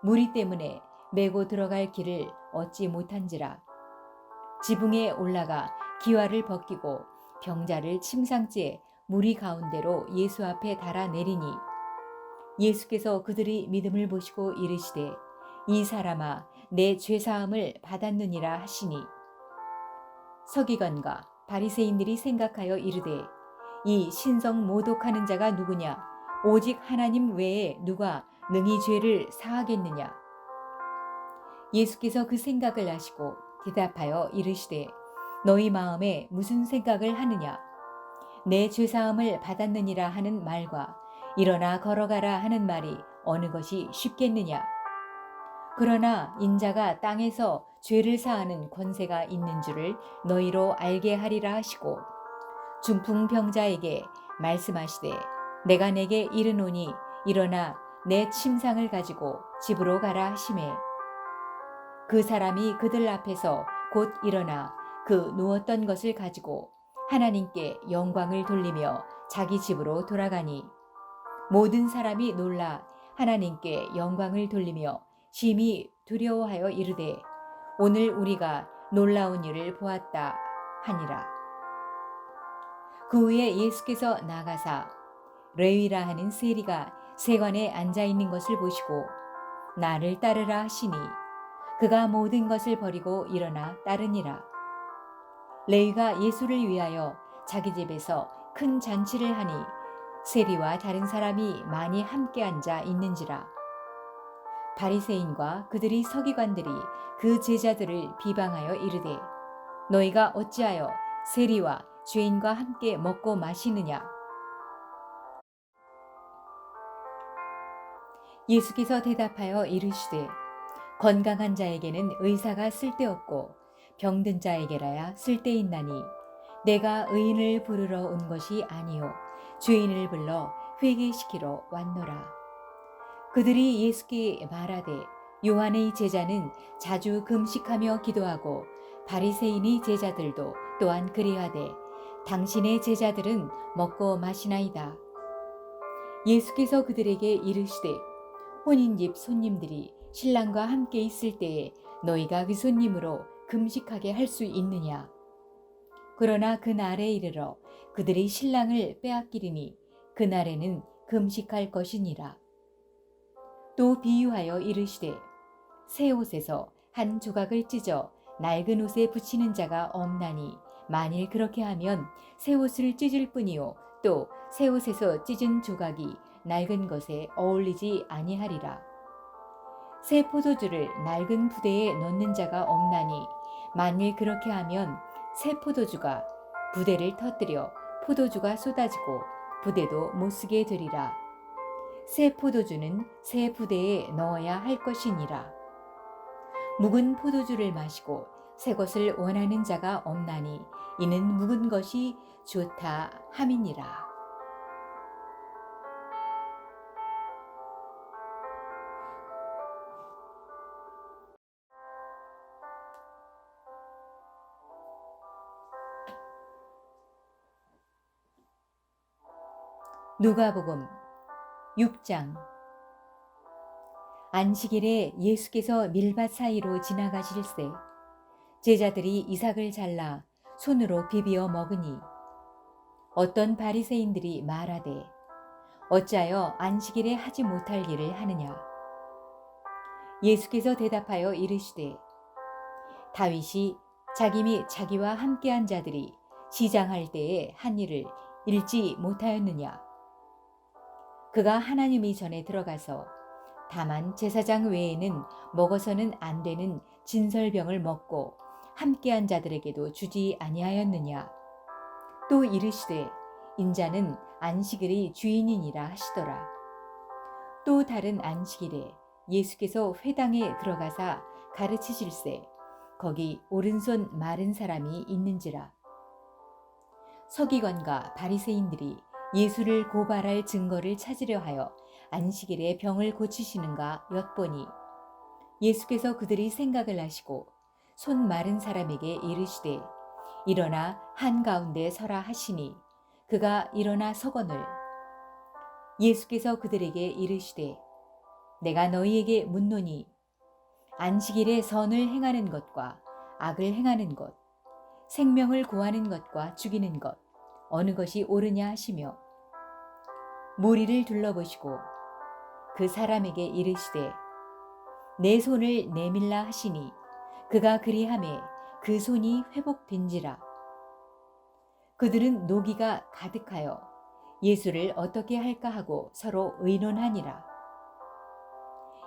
무리 때문에 메고 들어갈 길을 얻지 못한지라 지붕에 올라가 기와를 벗기고 병자를 침상지에 무리 가운데로 예수 앞에 달아내리니 예수께서 그들의 믿음을 보시고 이르시되 이 사람아 내 죄사함을 받았느니라 하시니 서기관과 바리새인들이 생각하여 이르되 이 신성 모독하는 자가 누구냐 오직 하나님 외에 누가 능히 죄를 사하겠느냐. 예수께서 그 생각을 아시고 대답하여 이르시되 너희 마음에 무슨 생각을 하느냐 내 죄사함을 받았느니라 하는 말과 일어나 걸어가라 하는 말이 어느 것이 쉽겠느냐. 그러나 인자가 땅에서 죄를 사하는 권세가 있는 줄을 너희로 알게 하리라 하시고 중풍병자에게 말씀하시되 내가 내게 이르노니 일어나 내 침상을 가지고 집으로 가라 하시매 그 사람이 그들 앞에서 곧 일어나 그 누웠던 것을 가지고 하나님께 영광을 돌리며 자기 집으로 돌아가니 모든 사람이 놀라 하나님께 영광을 돌리며 심히 두려워하여 이르되 오늘 우리가 놀라운 일을 보았다 하니라. 그 후에 예수께서 나가사 레위라 하는 세리가 세관에 앉아 있는 것을 보시고 나를 따르라 하시니 그가 모든 것을 버리고 일어나 따르니라. 레위가 예수를 위하여 자기 집에서 큰 잔치를 하니 세리와 다른 사람이 많이 함께 앉아 있는지라. 바리새인과 그들의 서기관들이 그 제자들을 비방하여 이르되 너희가 어찌하여 세리와 죄인과 함께 먹고 마시느냐. 예수께서 대답하여 이르시되 건강한 자에게는 의사가 쓸데없고 병든 자에게라야 쓸데있나니 내가 의인을 부르러 온 것이 아니요 죄인을 불러 회개시키러 왔노라. 그들이 예수께 말하되 요한의 제자는 자주 금식하며 기도하고 바리새인의 제자들도 또한 그리하되 당신의 제자들은 먹고 마시나이다. 예수께서 그들에게 이르시되 혼인집 손님들이 신랑과 함께 있을 때에 너희가 그 손님으로 금식하게 할 수 있느냐. 그러나 그날에 이르러 그들이 신랑을 빼앗기리니 그날에는 금식할 것이니라. 또 비유하여 이르시되 새 옷에서 한 조각을 찢어 낡은 옷에 붙이는 자가 없나니 만일 그렇게 하면 새 옷을 찢을 뿐이요 또 새 옷에서 찢은 조각이 낡은 것에 어울리지 아니하리라. 새 포도주를 낡은 부대에 넣는 자가 없나니 만일 그렇게 하면 새 포도주가 부대를 터뜨려 포도주가 쏟아지고 부대도 못쓰게 되리라. 새 포도주는 새 부대에 넣어야 할 것이니라. 묵은 포도주를 마시고 새 것을 원하는 자가 없나니 이는 묵은 것이 좋다 함이니라. 누가복음 6장. 안식일에 예수께서 밀밭 사이로 지나가실새 제자들이 이삭을 잘라 손으로 비비어 먹으니 어떤 바리새인들이 말하되 어찌하여 안식일에 하지 못할 일을 하느냐. 예수께서 대답하여 이르시되 다윗이 자기 및 자기와 함께한 자들이 시장할 때에 한 일을 읽지 못하였느냐. 그가 하나님의 전에 들어가서 다만 제사장 외에는 먹어서는 안 되는 진설병을 먹고 함께한 자들에게도 주지 아니하였느냐. 또 이르시되 인자는 안식일의 주인이니라 하시더라. 또 다른 안식일에 예수께서 회당에 들어가사 가르치실새 거기 오른손 마른 사람이 있는지라. 서기관과 바리새인들이 예수를 고발할 증거를 찾으려 하여 안식일에 병을 고치시는가 엿보니 예수께서 그들이 생각을 하시고 손 마른 사람에게 이르시되 일어나 한가운데 서라 하시니 그가 일어나 서거늘. 예수께서 그들에게 이르시되 내가 너희에게 묻노니 안식일에 선을 행하는 것과 악을 행하는 것, 생명을 구하는 것과 죽이는 것 어느 것이 옳으냐 하시며 무리를 둘러보시고 그 사람에게 이르시되 내 손을 내밀라 하시니 그가 그리하매 그 손이 회복된지라. 그들은 노기가 가득하여 예수를 어떻게 할까 하고 서로 의논하니라.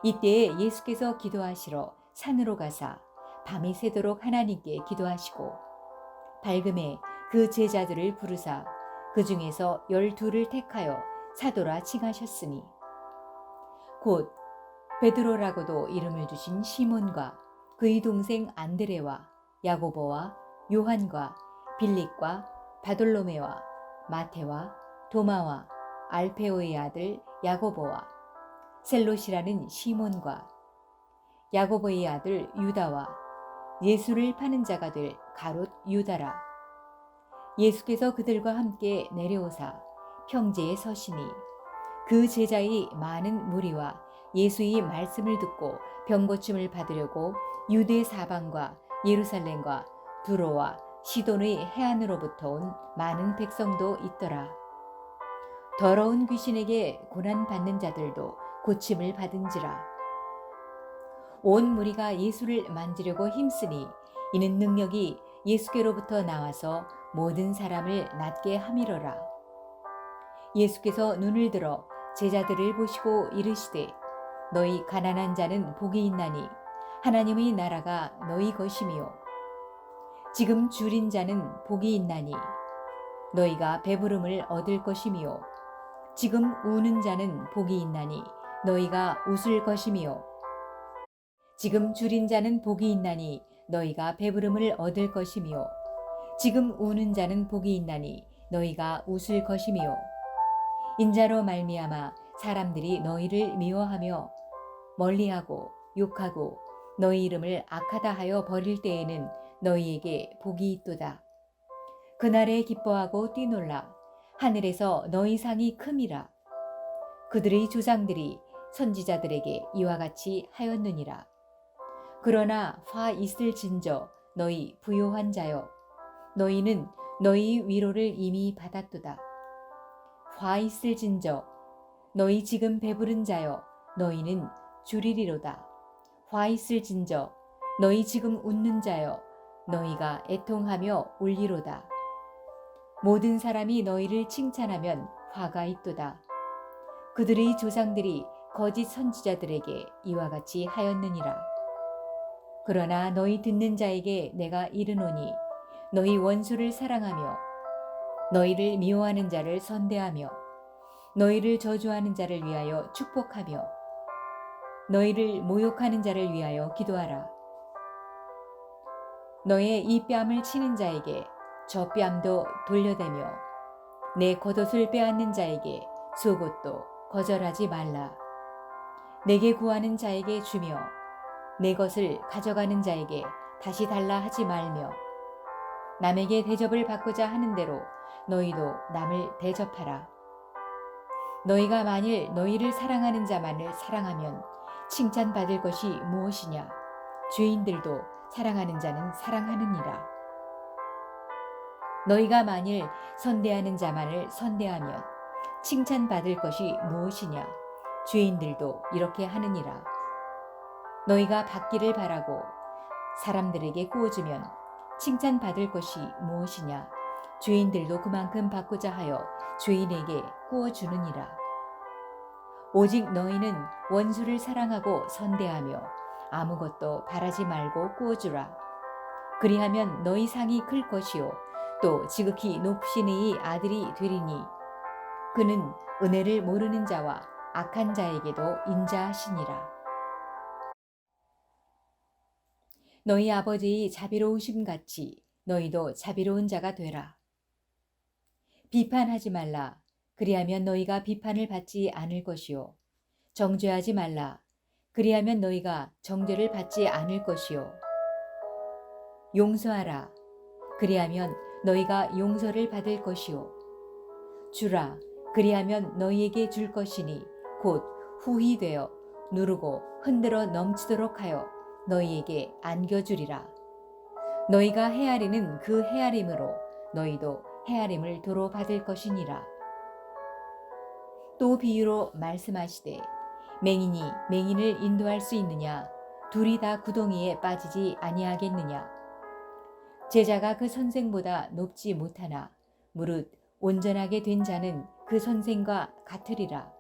이때에 예수께서 기도하시러 산으로 가사 밤이 새도록 하나님께 기도하시고 밝음에 그 제자들을 부르사 그 중에서 12를 택하여 사도라 칭하셨으니 곧 베드로라고도 이름을 주신 시몬과 그의 동생 안드레와 야고보와 요한과 빌립과 바돌로메와 마테와 도마와 알페오의 아들 야고보와 셀롯이라는 시몬과 야고보의 아들 유다와 예수를 파는 자가 될 가롯 유다라. 예수께서 그들과 함께 내려오사 평지에 서시니 그 제자의 많은 무리와 예수의 말씀을 듣고 병고침을 받으려고 유대 사방과 예루살렘과 두로와 시돈의 해안으로부터 온 많은 백성도 있더라. 더러운 귀신에게 고난 받는 자들도 고침을 받은지라. 온 무리가 예수를 만지려고 힘쓰니 이는 능력이 예수께로부터 나와서 모든 사람을 낫게 함이로라. 예수께서 눈을 들어 제자들을 보시고 이르시되 너희 가난한 자는 복이 있나니 하나님의 나라가 너희 것이미요. 지금 줄인 자는 복이 있나니 너희가 배부름을 얻을 것이미요. 지금 우는 자는 복이 있나니 너희가 웃을 것이미요. 지금 줄인 자는 복이 있나니 너희가 배부름을 얻을 것이미요. 지금 우는 자는 복이 있나니 너희가 웃을 것이미요. 인자로 말미암아 사람들이 너희를 미워하며 멀리하고 욕하고 너희 이름을 악하다 하여 버릴 때에는 너희에게 복이 있도다. 그날에 기뻐하고 뛰놀라. 하늘에서 너희 상이 큼이라. 그들의 조상들이 선지자들에게 이와 같이 하였느니라. 그러나 화 있을진저 너희 부요한 자여 너희는 너희 위로를 이미 받았도다. 화 있을진저 너희 지금 배부른 자여 너희는 줄이리로다. 화 있을진저 너희 지금 웃는 자여 너희가 애통하며 울리로다. 모든 사람이 너희를 칭찬하면 화가 있도다. 그들의 조상들이 거짓 선지자들에게 이와 같이 하였느니라. 그러나 너희 듣는 자에게 내가 이르노니 너희 원수를 사랑하며 너희를 미워하는 자를 선대하며 너희를 저주하는 자를 위하여 축복하며 너희를 모욕하는 자를 위하여 기도하라. 너의 이 뺨을 치는 자에게 저 뺨도 돌려대며 내 겉옷을 빼앗는 자에게 속옷도 거절하지 말라. 내게 구하는 자에게 주며 내 것을 가져가는 자에게 다시 달라 하지 말며 남에게 대접을 받고자 하는 대로 너희도 남을 대접하라. 너희가 만일 너희를 사랑하는 자만을 사랑하면 칭찬받을 것이 무엇이냐? 죄인들도 사랑하는 자는 사랑하느니라. 너희가 만일 선대하는 자만을 선대하면 칭찬받을 것이 무엇이냐? 죄인들도 이렇게 하느니라. 너희가 받기를 바라고 사람들에게 구워주면 칭찬받을 것이 무엇이냐? 죄인들도 그만큼 받고자 하여 죄인에게 구워주느니라. 오직 너희는 원수를 사랑하고 선대하며 아무것도 바라지 말고 구워주라. 그리하면 너희 상이 클 것이요 또 지극히 높으신 이의 아들이 되리니 그는 은혜를 모르는 자와 악한 자에게도 인자하시니라. 너희 아버지의 자비로우심 같이 너희도 자비로운 자가 되라. 비판하지 말라. 그리하면 너희가 비판을 받지 않을 것이요. 정죄하지 말라. 그리하면 너희가 정죄를 받지 않을 것이요. 용서하라. 그리하면 너희가 용서를 받을 것이요. 주라. 그리하면 너희에게 줄 것이니 곧 후히 되어 누르고 흔들어 넘치도록 하여 너희에게 안겨주리라. 너희가 헤아리는 그 헤아림으로 너희도 헤아림을 도로 받을 것이니라. 또 비유로 말씀하시되 맹인이 맹인을 인도할 수 있느냐? 둘이 다 구덩이에 빠지지 아니하겠느냐? 제자가 그 선생보다 높지 못하나 무릇 온전하게 된 자는 그 선생과 같으리라.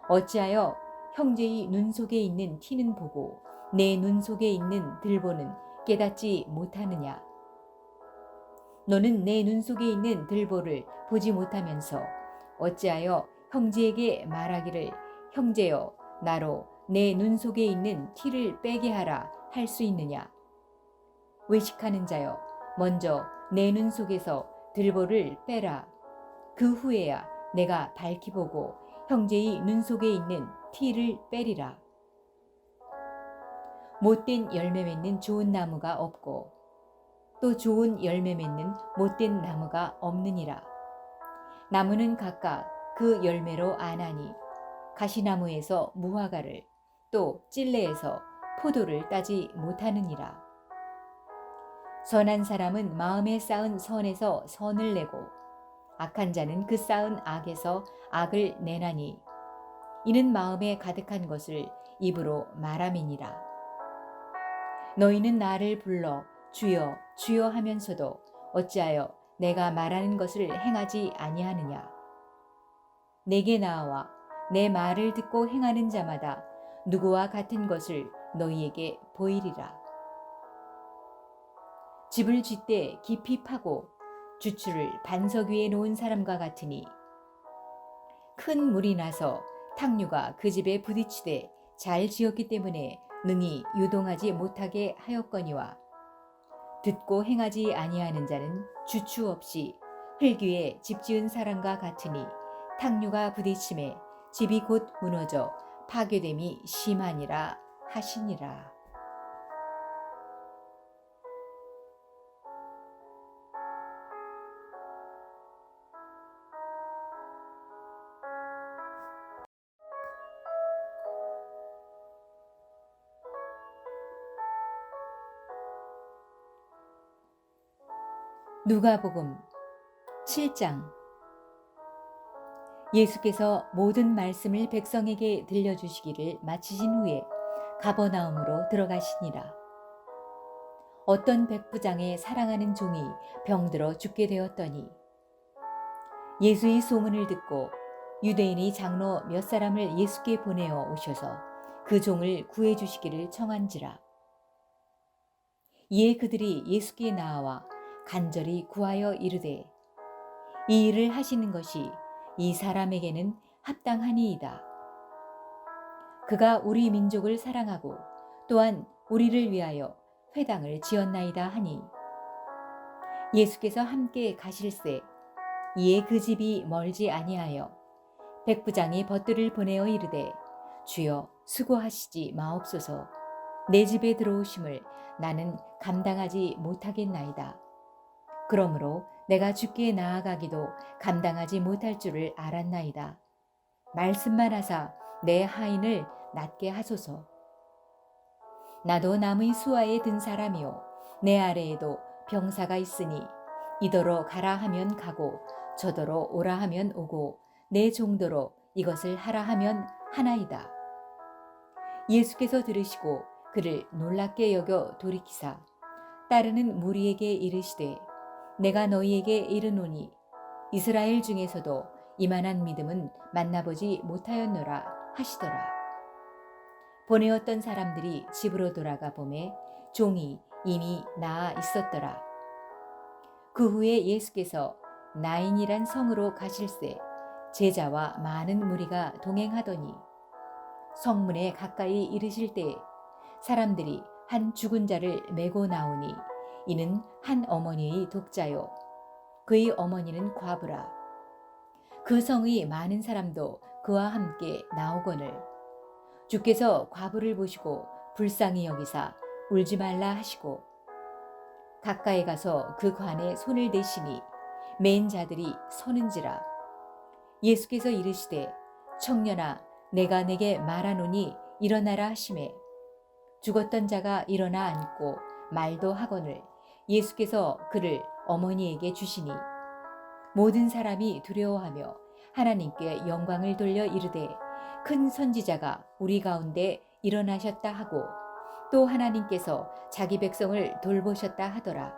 어찌하여 형제의 눈 속에 있는 티는 보고 내 눈 속에 있는 들보는 깨닫지 못하느냐? 너는 내 눈 속에 있는 들보를 보지 못하면서 어찌하여 형제에게 말하기를 형제여 나로 내 눈 속에 있는 티를 빼게 하라 할 수 있느냐? 외식하는 자여 먼저 내 눈 속에서 들보를 빼라. 그 후에야 내가 밝히 보고 형제의 눈 속에 있는 티를 빼리라. 못된 열매 맺는 좋은 나무가 없고 또 좋은 열매 맺는 못된 나무가 없느니라. 나무는 각각 그 열매로 아나니 가시나무에서 무화과를 또 찔레에서 포도를 따지 못하느니라. 선한 사람은 마음에 쌓은 선에서 선을 내고 악한 자는 그 쌓은 악에서 악을 내나니 이는 마음에 가득한 것을 입으로 말함이니라. 너희는 나를 불러 주여 주여 하면서도 어찌하여 내가 말하는 것을 행하지 아니하느냐? 내게 나아와 내 말을 듣고 행하는 자마다 누구와 같은 것을 너희에게 보이리라. 집을 쥐때 깊이 파고 주추를 반석 위에 놓은 사람과 같으니 큰 물이 나서 탕류가 그 집에 부딪히되 잘 지었기 때문에 능히 유동하지 못하게 하였거니와 듣고 행하지 아니하는 자는 주추 없이 흙 위에 집 지은 사람과 같으니 탕류가 부딪힘에 집이 곧 무너져 파괴됨이 심하니라 하시니라. 누가복음 7장. 예수께서 모든 말씀을 백성에게 들려주시기를 마치신 후에 가버나움으로 들어가시니라. 어떤 백부장의 사랑하는 종이 병들어 죽게 되었더니 예수의 소문을 듣고 유대인의 장로 몇 사람을 예수께 보내어 오셔서 그 종을 구해 주시기를 청한지라. 이에 그들이 예수께 나와 간절히 구하여 이르되 이 일을 하시는 것이 이 사람에게는 합당하니이다. 그가 우리 민족을 사랑하고 또한 우리를 위하여 회당을 지었나이다 하니 예수께서 함께 가실새 이에 그 집이 멀지 아니하여 백부장이 벗들을 보내어 이르되 주여 수고하시지 마옵소서 내 집에 들어오심을 나는 감당하지 못하겠나이다. 그러므로 내가 주께 나아가기도 감당하지 못할 줄을 알았나이다. 말씀만 하사 내 하인을 낫게 하소서. 나도 남의 수하에 든 사람이요 내 아래에도 병사가 있으니 이더러 가라 하면 가고 저더러 오라 하면 오고 내 종도로 이것을 하라 하면 하나이다. 예수께서 들으시고 그를 놀랍게 여겨 돌이키사 따르는 무리에게 이르시되 내가 너희에게 이르노니 이스라엘 중에서도 이만한 믿음은 만나보지 못하였노라 하시더라. 보내었던 사람들이 집으로 돌아가 보매 종이 이미 나아 있었더라. 그 후에 예수께서 나인이란 성으로 가실새 제자와 많은 무리가 동행하더니 성문에 가까이 이르실 때에 사람들이 한 죽은 자를 메고 나오니 이는 한 어머니의 독자요 그의 어머니는 과부라. 그 성의 많은 사람도 그와 함께 나오거늘 주께서 과부를 보시고 불쌍히 여기사 울지 말라 하시고 가까이 가서 그 관에 손을 대시니 맨 자들이 서는지라. 예수께서 이르시되 청년아 내가 내게 말하노니 일어나라 하시매 죽었던 자가 일어나 앉고 말도 하거늘 예수께서 그를 어머니에게 주시니 모든 사람이 두려워하며 하나님께 영광을 돌려 이르되 큰 선지자가 우리 가운데 일어나셨다 하고 또 하나님께서 자기 백성을 돌보셨다 하더라.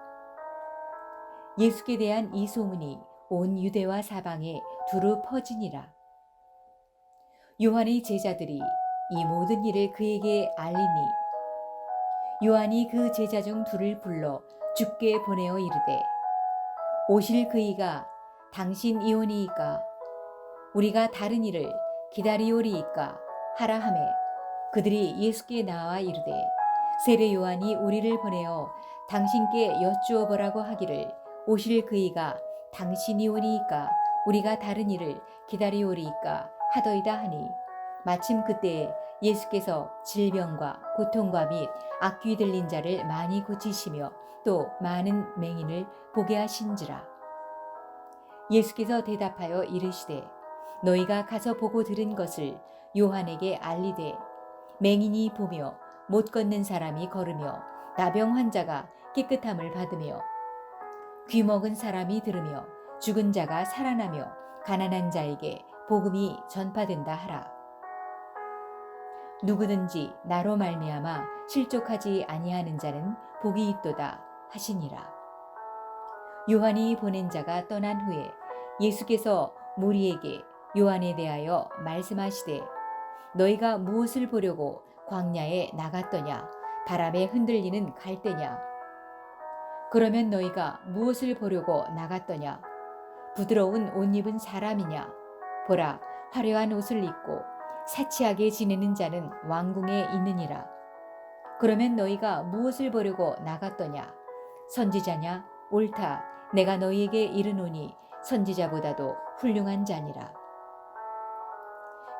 예수께 대한 이 소문이 온 유대와 사방에 두루 퍼지니라. 요한의 제자들이 이 모든 일을 그에게 알리니 요한이 그 제자 중 둘을 불러 주께 보내어 이르되 오실 그이가 당신 이오니이까 우리가 다른 일을 기다리오리이까 하라 하매 그들이 예수께 나와 이르되 세례 요한이 우리를 보내어 당신께 여쭈어 보라고 하기를 오실 그이가 당신이오니이까 우리가 다른 일을 기다리오리이까 하더이다 하니 마침 그때에 예수께서 질병과 고통과 및 악귀 들린 자를 많이 고치시며 또 많은 맹인을 보게 하신지라. 예수께서 대답하여 이르시되 너희가 가서 보고 들은 것을 요한에게 알리되 맹인이 보며 못 걷는 사람이 걸으며 나병 환자가 깨끗함을 받으며 귀 먹은 사람이 들으며 죽은 자가 살아나며 가난한 자에게 복음이 전파된다 하라. 누구든지 나로 말미암아 실족하지 아니하는 자는 복이 있도다 하시니라. 요한이 보낸 자가 떠난 후에 예수께서 무리에게 요한에 대하여 말씀하시되 너희가 무엇을 보려고 광야에 나갔더냐 바람에 흔들리는 갈대냐 그러면 너희가 무엇을 보려고 나갔더냐 부드러운 옷 입은 사람이냐 보라 화려한 옷을 입고 사치하게 지내는 자는 왕궁에 있느니라. 그러면 너희가 무엇을 보려고 나갔더냐 선지자냐 옳다 내가 너희에게 이르노니 선지자보다도 훌륭한 자니라.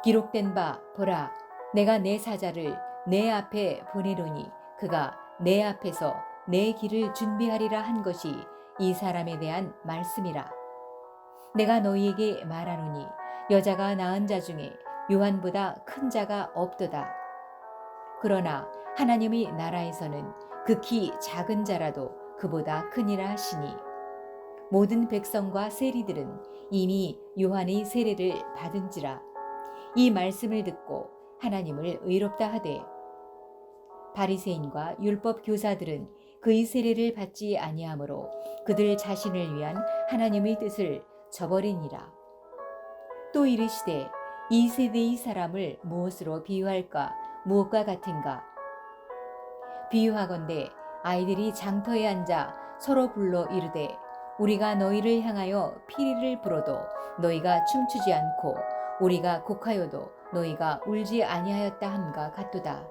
기록된 바 보라 내가 내 사자를 내 앞에 보내노니 그가 내 앞에서 내 길을 준비하리라 한 것이 이 사람에 대한 말씀이라. 내가 너희에게 말하노니 여자가 낳은 자 중에 요한보다 큰 자가 없도다. 그러나 하나님의 나라에서는 극히 작은 자라도 그보다 크니라 하시니 모든 백성과 세리들은 이미 요한의 세례를 받은지라. 이 말씀을 듣고 하나님을 의롭다 하되 바리새인과 율법 교사들은 그의 세례를 받지 아니하므로 그들 자신을 위한 하나님의 뜻을 저버리니라. 또 이르시되 이 세대의 사람을 무엇으로 비유할까 무엇과 같은가 비유하건대 아이들이 장터에 앉아 서로 불러 이르되 우리가 너희를 향하여 피리를 불어도 너희가 춤추지 않고 우리가 곡하여도 너희가 울지 아니하였다 함과 같도다.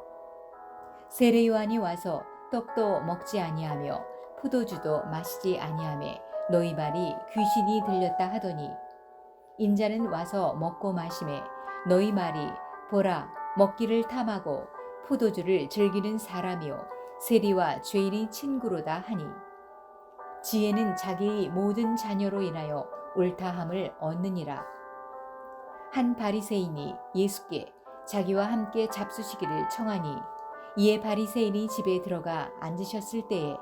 세례 요한이 와서 떡도 먹지 아니하며 포도주도 마시지 아니하매 너희 말이 귀신이 들렸다 하더니 인자는 와서 먹고 마시매 너희 말이 보라 먹기를 탐하고 포도주를 즐기는 사람이요 세리와 죄인의 친구로다 하니 지혜는 자기의 모든 자녀로 인하여 옳다함을 얻느니라. 한 바리새인이 예수께 자기와 함께 잡수시기를 청하니 이에 바리새인이 집에 들어가 앉으셨을 때에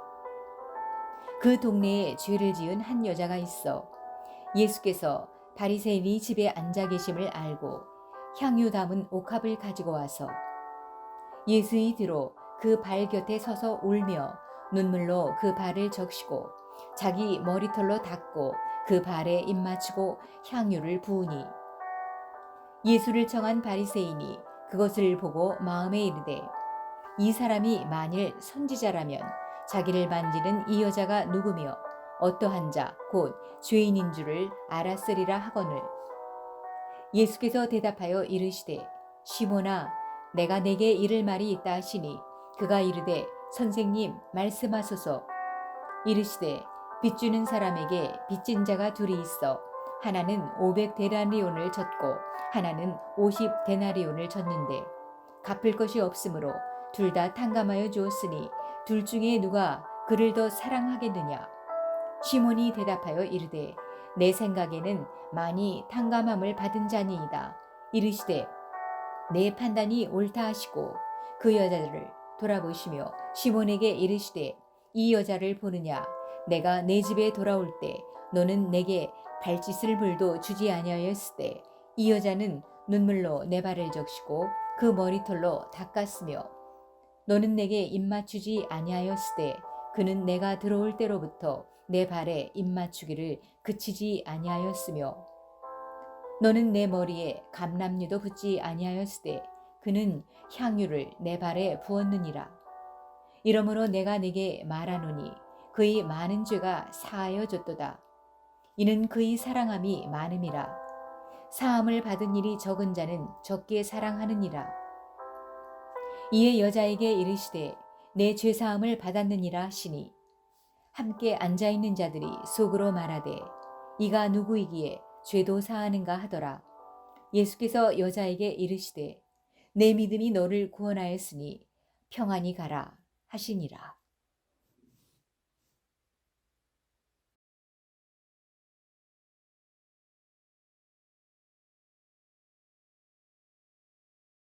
그 동네에 죄를 지은 한 여자가 있어 예수께서 바리새인이 집에 앉아 계심을 알고 향유 담은 옥합을 가지고 와서 예수의 뒤로 그 발 곁에 서서 울며 눈물로 그 발을 적시고 자기 머리털로 닦고 그 발에 입맞추고 향유를 부으니 예수를 청한 바리새인이 그것을 보고 마음에 이르되 이 사람이 만일 선지자라면 자기를 만지는 이 여자가 누구며 어떠한 자 곧 죄인인 줄을 알았으리라 하거늘 예수께서 대답하여 이르시되 시몬아 내가 네게 이를 말이 있다 하시니 그가 이르되 선생님 말씀하소서 이르시되 빚주는 사람에게 빚진 자가 둘이 있어 하나는 500데나리온을 졌고 하나는 50데나리온을 졌는데 갚을 것이 없으므로 둘 다 탕감하여 주었으니 둘 중에 누가 그를 더 사랑하겠느냐 시몬이 대답하여 이르되 내 생각에는 많이 탕감함을 받은 자니이다 이르시되 내 판단이 옳다 하시고 그 여자를 돌아보시며 시몬에게 이르시되 이 여자를 보느냐 내가 내 집에 돌아올 때 너는 내게 발짓을 물도 주지 아니하였을 때 이 여자는 눈물로 내 발을 적시고 그 머리털로 닦았으며 너는 내게 입맞추지 아니하였을 때 그는 내가 들어올 때로부터 내 발에 입맞추기를 그치지 아니하였으며 너는 내 머리에 감람류도 붓지 아니하였을 때 그는 향유를 내 발에 부었느니라. 이러므로 내가 네게 말하노니 그의 많은 죄가 사하여 졌도다. 이는 그의 사랑함이 많음이라. 사함을 받은 일이 적은 자는 적게 사랑하느니라. 이에 여자에게 이르시되 내 죄사함을 받았느니라 하시니 함께 앉아있는 자들이 속으로 말하되 이가 누구이기에 죄도 사하는가 하더라. 예수께서 여자에게 이르시되 내 믿음이 너를 구원하였으니 평안히 가라 하시니라.